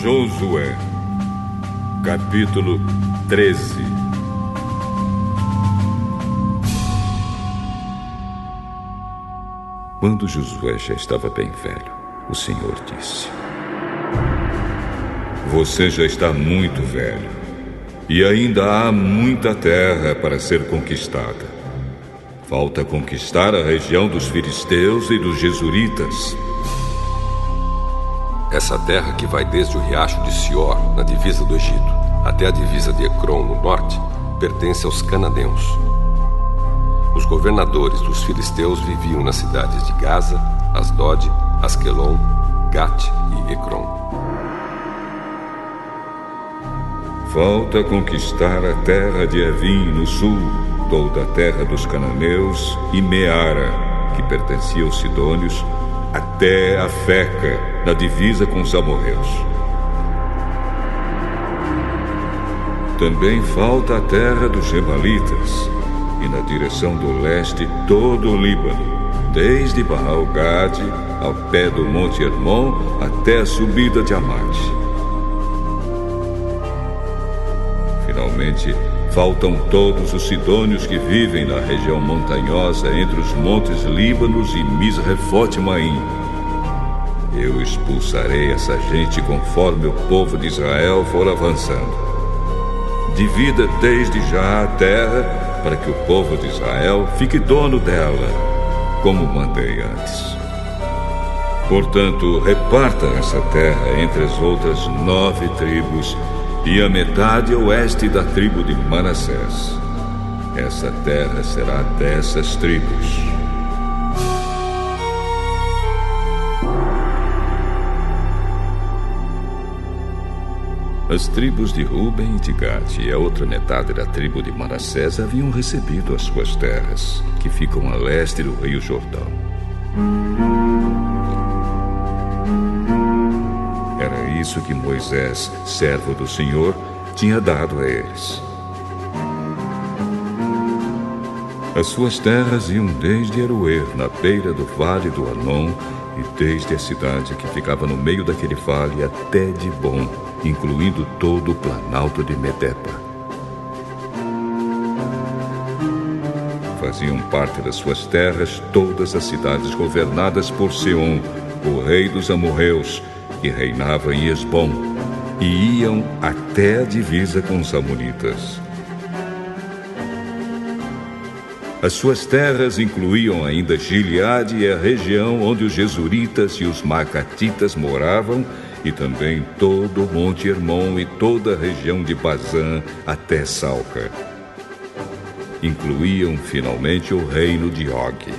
Josué, capítulo 13. Quando Josué já estava bem velho, o Senhor disse: Você já está muito velho, e ainda há muita terra para ser conquistada. Falta conquistar a região dos filisteus e dos gesuritas. Essa terra que vai desde o riacho de Sior, na divisa do Egito, até a divisa de Ecrom, no norte, pertence aos cananeus. Os governadores dos filisteus viviam nas cidades de Gaza, Asdod, Asquelon, Gat e Ecrom. Falta conquistar a terra de Evim, no sul, toda a terra dos cananeus e Meara, que pertencia aos sidônios, até a Feca, na divisa com os amorreus. Também falta a terra dos Gemalitas, e na direção do leste todo o Líbano, desde Baal-Gade ao pé do Monte Hermon até a subida de Amate. Finalmente, faltam todos os sidônios que vivem na região montanhosa entre os montes Líbanos e Misrefote-Maim. Eu expulsarei essa gente conforme o povo de Israel for avançando. Divida desde já a terra para que o povo de Israel fique dono dela, como mandei antes. Portanto, reparta essa terra entre as outras 9 tribos e a metade oeste da tribo de Manassés. Essa terra será dessas tribos. As tribos de Ruben e de Gad e a outra metade da tribo de Manassés haviam recebido as suas terras, que ficam a leste do rio Jordão. Era isso que Moisés, servo do Senhor, tinha dado a eles. As suas terras iam desde Aroer, na beira do vale do Arnon, e desde a cidade que ficava no meio daquele vale até Dibom, incluindo todo o planalto de Medepa. Faziam parte das suas terras todas as cidades governadas por Seom, o rei dos amorreus, que reinava em Esbom, e iam até a divisa com os amonitas. As suas terras incluíam ainda Gileade e a região onde os Gesuritas e os Macatitas moravam, e também todo o Monte Hermon e toda a região de Bazã até Salca. Incluíam finalmente o reino de Og.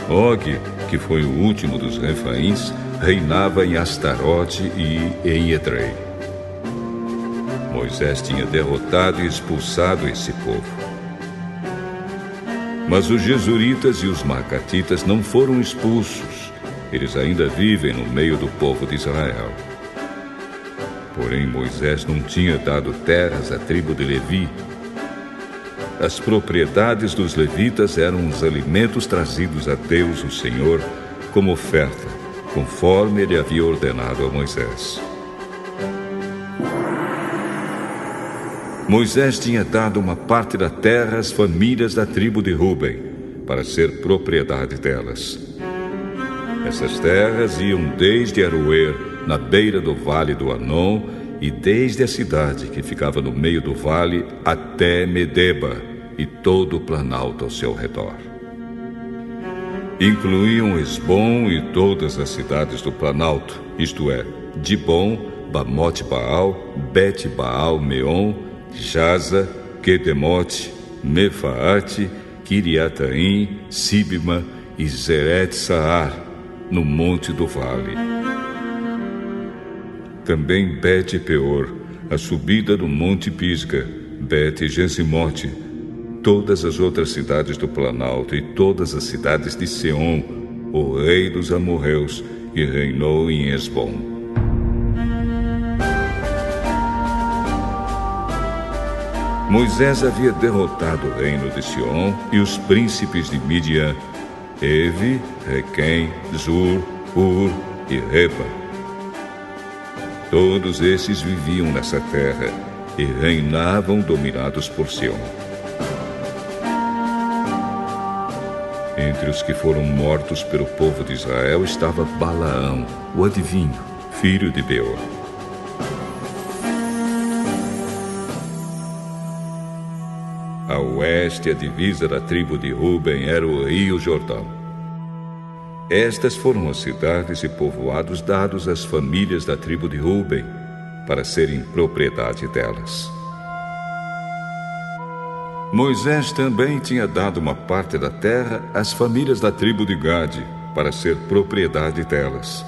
Og, que foi o último dos Refaíns, reinava em Astarote e em Edrei. Moisés tinha derrotado e expulsado esse povo. Mas os Gesuritas e os Macatitas não foram expulsos. Eles ainda vivem no meio do povo de Israel. Porém, Moisés não tinha dado terras à tribo de Levi. As propriedades dos levitas eram os alimentos trazidos a Deus, o Senhor, como oferta, conforme ele havia ordenado a Moisés. Moisés tinha dado uma parte da terra às famílias da tribo de Ruben, para ser propriedade delas. Essas terras iam desde Aroer, na beira do vale do Arnon, e desde a cidade que ficava no meio do vale até Medeba e todo o planalto ao seu redor. Incluíam Esbom e todas as cidades do planalto, isto é, Dibom, Bamote-Baal, Bet-Baal-Meon, Jaza, Quedemote, Mefaate, Kiriataim, Sibma e Zeret-Saar, no monte do vale. Também Bet-Peor, a subida do monte Pisga, Bet-Gesimote, todas as outras cidades do planalto e todas as cidades de Seom, o rei dos amorreus, que reinou em Esbom. Moisés havia derrotado o reino de Sion e os príncipes de Midian, Evi, Requém, Zur, Ur, e Reba. Todos esses viviam nessa terra e reinavam dominados por Sion. Entre os que foram mortos pelo povo de Israel estava Balaão, o adivinho, filho de Beor. A oeste, a divisa da tribo de Ruben era o rio Jordão. Estas foram as cidades e povoados dados às famílias da tribo de Ruben, para serem propriedade delas. Moisés também tinha dado uma parte da terra às famílias da tribo de Gade, para ser propriedade delas.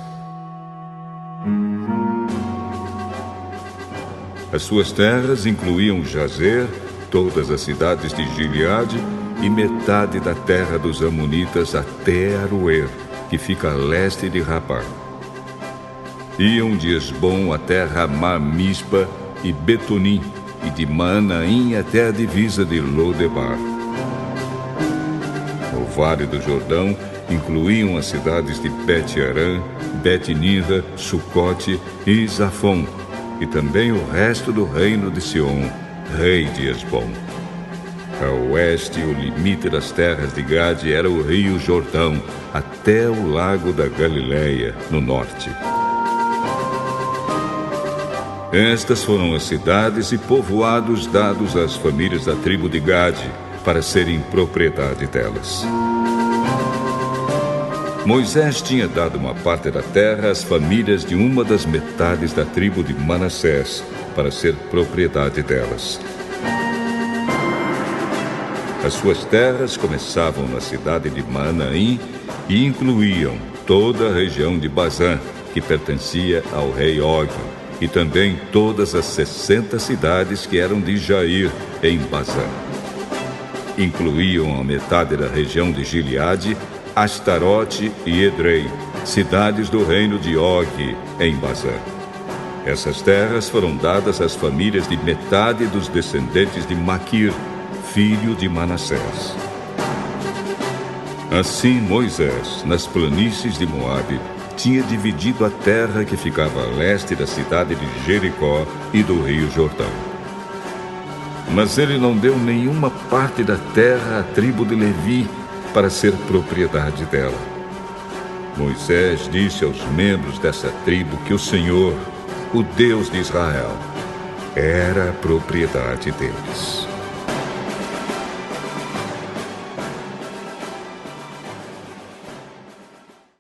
As suas terras incluíam Jazer, todas as cidades de Gileade e metade da terra dos Amonitas até Aroer, que fica a leste de Rabá. Iam de Esbom até Ramá Mispa e Betonim, e de Maanaim até a divisa de Lodebar. O Vale do Jordão incluíam as cidades de Bet-Arã, Bet-Nida, Sucote e Zafon, e também o resto do reino de Sion, rei de Esbom. A oeste, o limite das terras de Gade era o rio Jordão, até o lago da Galileia, no norte. Estas foram as cidades e povoados dados às famílias da tribo de Gade, para serem propriedade delas. Moisés tinha dado uma parte da terra às famílias de uma das metades da tribo de Manassés, para ser propriedade delas. As suas terras começavam na cidade de Maanaim e incluíam toda a região de Bazã, que pertencia ao rei Og, e também todas as 60 cidades que eram de Jair, em Bazã. Incluíam a metade da região de Gileade, Astarote e Edrei, cidades do reino de Og, em Bazã. Essas terras foram dadas às famílias de metade dos descendentes de Maquir, filho de Manassés. Assim Moisés, nas planícies de Moabe, tinha dividido a terra que ficava a leste da cidade de Jericó e do rio Jordão. Mas ele não deu nenhuma parte da terra à tribo de Levi para ser propriedade dela. Moisés disse aos membros dessa tribo que o Senhor, o Deus de Israel, era a propriedade deles.